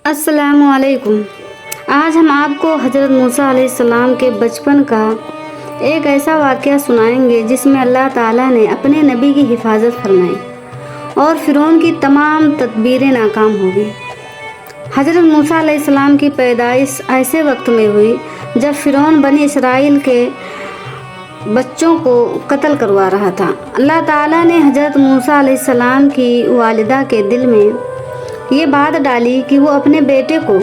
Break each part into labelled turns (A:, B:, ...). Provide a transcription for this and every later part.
A: السلام علیکم۔ آج ہم آپ کو حضرت موسیٰ علیہ السلام کے بچپن کا ایک ایسا واقعہ سنائیں گے جس میں اللہ تعالیٰ نے اپنے نبی کی حفاظت فرمائی اور فرعون کی تمام تدبیریں ناکام ہو گئیں۔ حضرت موسیٰ علیہ السلام کی پیدائش ایسے وقت میں ہوئی جب فرعون بنی اسرائیل کے بچوں کو قتل کروا رہا تھا۔ اللہ تعالیٰ نے حضرت موسیٰ علیہ السلام کی والدہ کے دل میں یہ بات ڈالی کہ وہ اپنے بیٹے کو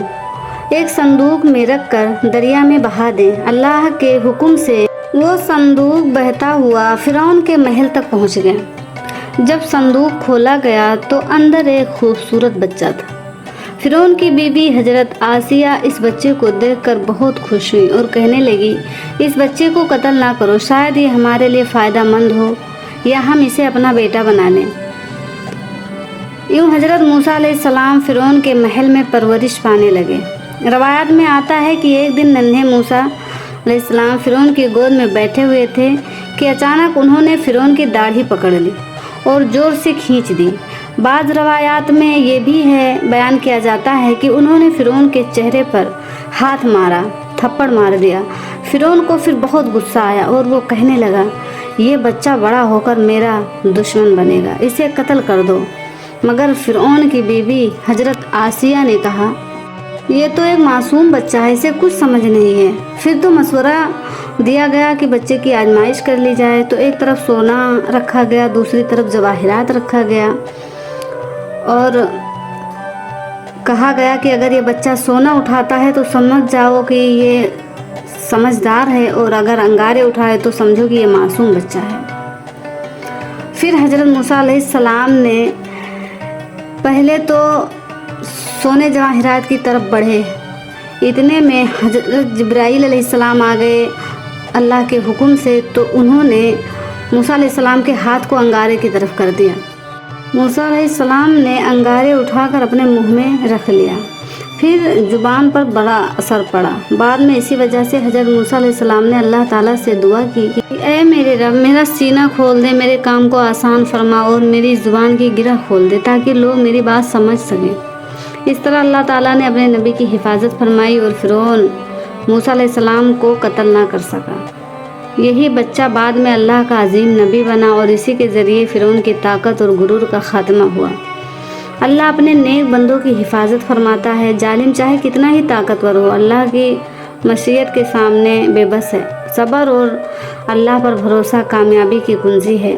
A: ایک صندوق میں رکھ کر دریا میں بہا دیں۔ اللہ کے حکم سے وہ صندوق بہتا ہوا فرعون کے محل تک پہنچ گیا۔ جب صندوق کھولا گیا تو اندر ایک خوبصورت بچہ تھا۔ فرعون کی بیوی حضرت آسیہ اس بچے کو دیکھ کر بہت خوش ہوئی اور کہنے لگی، اس بچے کو قتل نہ کرو، شاید یہ ہمارے لیے فائدہ مند ہو یا ہم اسے اپنا بیٹا بنا لیں۔ یوں حضرت موسیٰ علیہ السلام فرعون کے محل میں پرورش پانے لگے۔ روایات میں آتا ہے کہ ایک دن ننھے موسیٰ علیہ السلام فرعون کی گود میں بیٹھے ہوئے تھے کہ اچانک انہوں نے فرعون کی داڑھی پکڑ لی اور زور سے کھینچ دی۔ بعض روایات میں یہ بھی بیان کیا جاتا ہے کہ انہوں نے فرعون کے چہرے پر ہاتھ مارا، تھپڑ مار دیا۔ فرعون کو پھر بہت غصہ آیا اور وہ کہنے لگا، یہ بچہ بڑا ہو کر میرا دشمن بنے گا، اسے قتل کر دو۔ مگر فرعون کی بیوی حضرت آسیہ نے کہا، یہ تو ایک معصوم بچہ ہے، اسے کچھ سمجھ نہیں ہے۔ پھر تو مشورہ دیا گیا کہ بچے کی آزمائش کر لی جائے، تو ایک طرف سونا رکھا گیا، دوسری طرف جواہرات رکھا گیا اور کہا گیا کہ اگر یہ بچہ سونا اٹھاتا ہے تو سمجھ جاؤ کہ یہ سمجھدار ہے، اور اگر انگارے اٹھائے تو سمجھو کہ یہ معصوم بچہ ہے۔ پھر حضرت موسیٰ علیہ السلام نے پہلے تو سونے جواہرات کی طرف بڑھے، اتنے میں حضرت جبرائیل علیہ السلام آ گئے اللہ کے حکم سے، تو انہوں نے موسیٰ علیہ السلام کے ہاتھ کو انگارے کی طرف کر دیا۔ موسیٰ علیہ السلام نے انگارے اٹھا کر اپنے منہ میں رکھ لیا، پھر زبان پر بڑا اثر پڑا۔ بعد میں اسی وجہ سے حضرت موسیٰ علیہ السلام نے اللہ تعالیٰ سے دعا کی کہ اے میرے رب، میرا سینہ کھول دے، میرے کام کو آسان فرما اور میری زبان کی گرہ کھول دے تاکہ لوگ میری بات سمجھ سکیں۔ اس طرح اللہ تعالیٰ نے اپنے نبی کی حفاظت فرمائی اور فرعون موسیٰ علیہ السلام کو قتل نہ کر سکا۔ یہی بچہ بعد میں اللہ کا عظیم نبی بنا اور اسی کے ذریعے فرعون کی طاقت اور غرور کا خاتمہ ہوا۔ اللہ اپنے نیک بندوں کی حفاظت فرماتا ہے، ظالم چاہے کتنا ہی طاقتور ہو، اللہ کی مشیت کے سامنے بے بس ہے۔ صبر اور اللہ پر بھروسہ کامیابی کی کنجی ہے۔